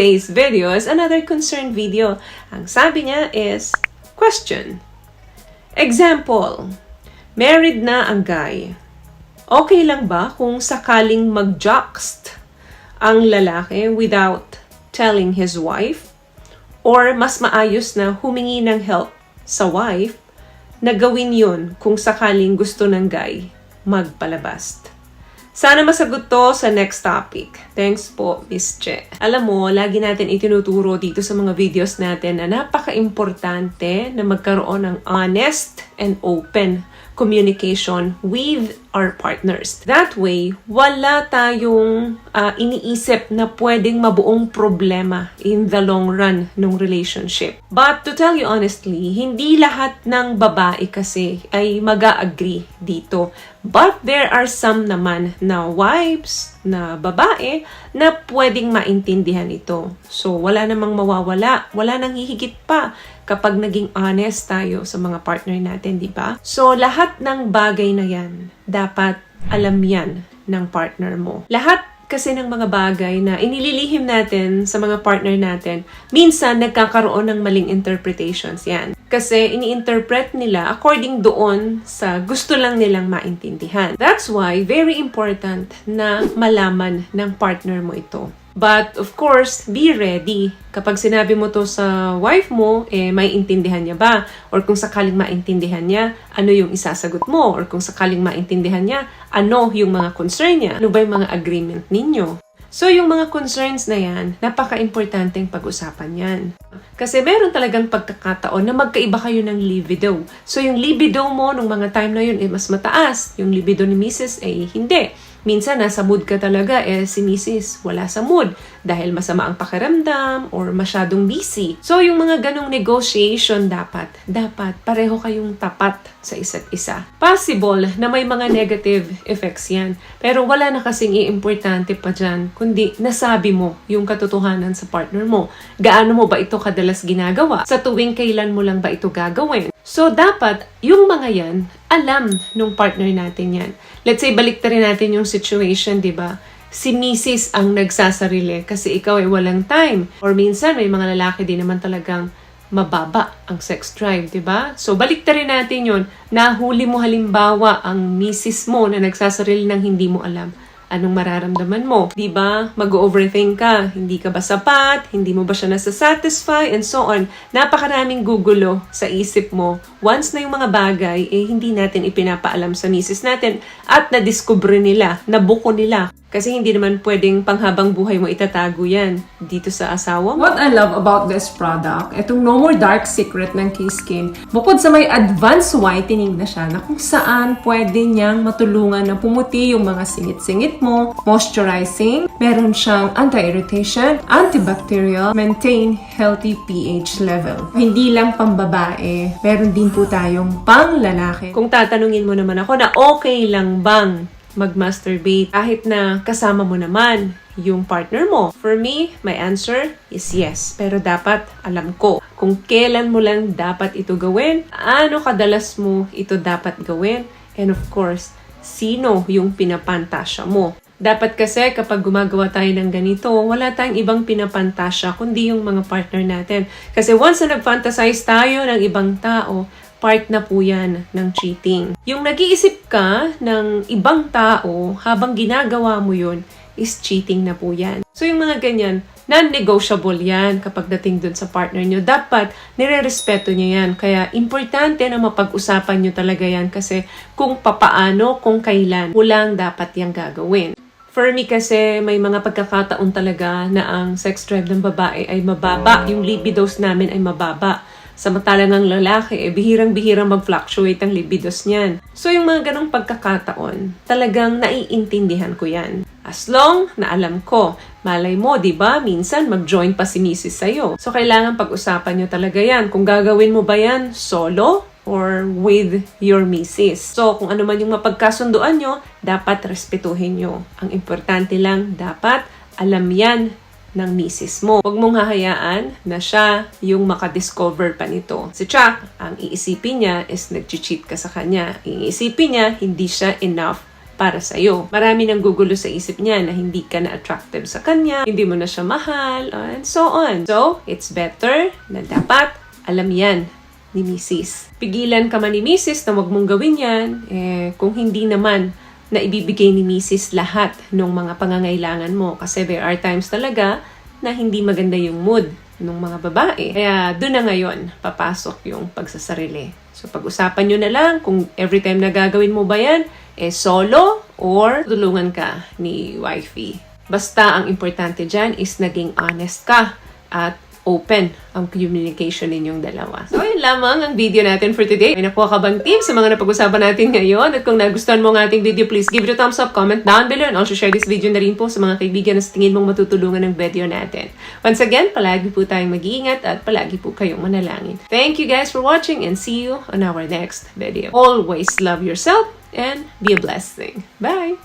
today's video is another concern video. Ang sabi niya is, question. Example, married na ang guy. Okay lang ba kung sakaling mag-juxt ang lalaki without telling his wife? Or mas maayos na humingi ng help sa wife na gawin yun kung sakaling gusto ng guy magpalabas? Sana masagot to sa next topic. Thanks po, Miss Che. Alam mo, lagi natin itinuturo dito sa mga videos natin na napaka-importante na magkaroon ng honest and open communication with our partners. That way, wala tayong iniisip na pwedeng mabuong problema in the long run ng relationship. But to tell you honestly, hindi lahat ng babae kasi ay mag-a-agree dito. But there are some naman na wives, na babae, na pwedeng maintindihan ito. So, wala namang mawawala. Wala nang hihigit pa kapag naging honest tayo sa mga partner natin, di ba? So, lahat ng bagay na yan, dapat alam yan ng partner mo. Lahat kasi ng mga bagay na inililihim natin sa mga partner natin, minsan nagkakaroon ng maling interpretations yan. Kasi ini-interpret nila according doon sa gusto lang nilang maintindihan. That's why, very important na malaman ng partner mo ito. But of course, be ready. Kapag sinabi mo to sa wife mo, may intindihan niya ba? Or kung sakaling maintindihan niya, ano yung isasagot mo? Or kung sakaling maintindihan niya, ano yung mga concern niya? Ano ba yung mga agreement ninyo? So, yung mga concerns na yan, napaka-importanteng pag-usapan yan. Kasi meron talagang pagkakataon na magkaiba kayo ng libido. So, yung libido mo nung mga time na yun mas mataas. Yung libido ni Mrs. Hindi. Minsan, nasa mood ka talaga, si Mrs. wala sa mood dahil masama ang pakiramdam or masyadong busy. So, yung mga ganong negotiation dapat pareho kayong tapat sa isa't isa. Possible na may mga negative effects yan. Pero wala na kasing importante pa dyan, kundi nasabi mo yung katotohanan sa partner mo. Gaano mo ba ito kadalas ginagawa? Sa tuwing kailan mo lang ba ito gagawin? So, dapat, yung mga yan, alam nung partner natin yan. Let's say, baliktarin natin yung situation, di ba? Si Mrs. ang nagsasarili kasi ikaw ay walang time. Or minsan, may mga lalaki din naman talagang mababa ang sex drive, di ba? So, baliktarin natin yun. Nahuli mo halimbawa ang Mrs. mo na nagsasarili ng hindi mo alam. Anong mararamdaman mo? Di ba? Mag-overthink ka. Hindi ka ba sapat? Hindi mo ba siya nasa-satisfy? And so on. Napakaraming gugulo sa isip mo. Once na yung mga bagay, hindi natin ipinapaalam sa misis natin at na-discover nila, nabuko nila. Kasi hindi naman pwedeng panghabang buhay mo itatago yan dito sa asawa mo. What I love about this product, itong No More Dark Secret ng K-Skin, bukod sa may advanced whitening na siya na kung saan pwede niyang matulungan na pumuti yung mga singit-singit mo, moisturizing, meron siyang anti-irritation, antibacterial, maintain healthy pH level. Hindi lang pambabae, meron din po tayong pang lalaki. Kung tatanungin mo naman ako na okay lang bang mag-masturbate kahit na kasama mo naman yung partner mo. For me, my answer is yes. Pero dapat alam ko kung kailan mo lang dapat ito gawin, ano kadalas mo ito dapat gawin, and of course, sino yung pinapantasya mo. Dapat kasi kapag gumagawa tayo ng ganito, wala tayong ibang pinapantasya kundi yung mga partner natin. Kasi once na nag-fantasize tayo ng ibang tao, part na po yan ng cheating. Yung nag-iisip ka ng ibang tao habang ginagawa mo yun is cheating na po yan. So yung mga ganyan, non-negotiable yan kapag dating dun sa partner nyo. Dapat nire-respeto nyo yan. Kaya importante na mapag-usapan nyo talaga yan kasi kung papaano, kung kailan, kulang dapat yung gagawin. For me kasi may mga pagkakataon talaga na ang sex drive ng babae ay mababa. Yung libidos namin ay mababa. Samantalang ang lalaki, bihirang-bihirang mag-fluctuate ang libidos niyan. So, yung mga ganong pagkakataon, talagang naiintindihan ko yan. As long na alam ko, malay mo, di ba? Minsan, mag-join pa si Mrs. sa'yo. So, kailangan pag-usapan nyo talaga yan. Kung gagawin mo ba yan solo or with your Mrs. So, kung ano man yung mapagkasunduan nyo, dapat respetuhin nyo. Ang importante lang, dapat alam yan ng misis mo. Huwag mong hahayaan na siya yung makadiscover pa nito. Si Chuck, ang iisipin niya is nag-cheat ka sa kanya. Iisipin niya, hindi siya enough para sa'yo. Marami nang gugulo sa isip niya na hindi ka na attractive sa kanya, hindi mo na siya mahal, and so on. So, it's better na dapat alam yan ni Mrs. Pigilan ka man ni Mrs. na wag mong gawin yan, kung hindi naman na ibibigay ni Mrs. lahat ng mga pangangailangan mo. Kasi there are times talaga na hindi maganda yung mood ng mga babae. Kaya doon na ngayon papasok yung pagsasarili. So pag-usapan nyo na lang kung every time na gagawin mo ba yan, solo or tulungan ka ni wifey. Basta ang importante dyan is naging honest ka at open ang communication ninyong dalawa. So, yun lamang ang video natin for today. May nakuha ka bang tips sa mga napag-usapan natin ngayon? At kung nagustuhan mo ang ating video, please give it a thumbs up, comment down below, and also share this video na rin po sa mga kaibigan na sa tingin mong matutulungan ng video natin. Once again, palagi po tayong mag-iingat at palagi po kayong manalangin. Thank you guys for watching and see you on our next video. Always love yourself and be a blessing. Bye!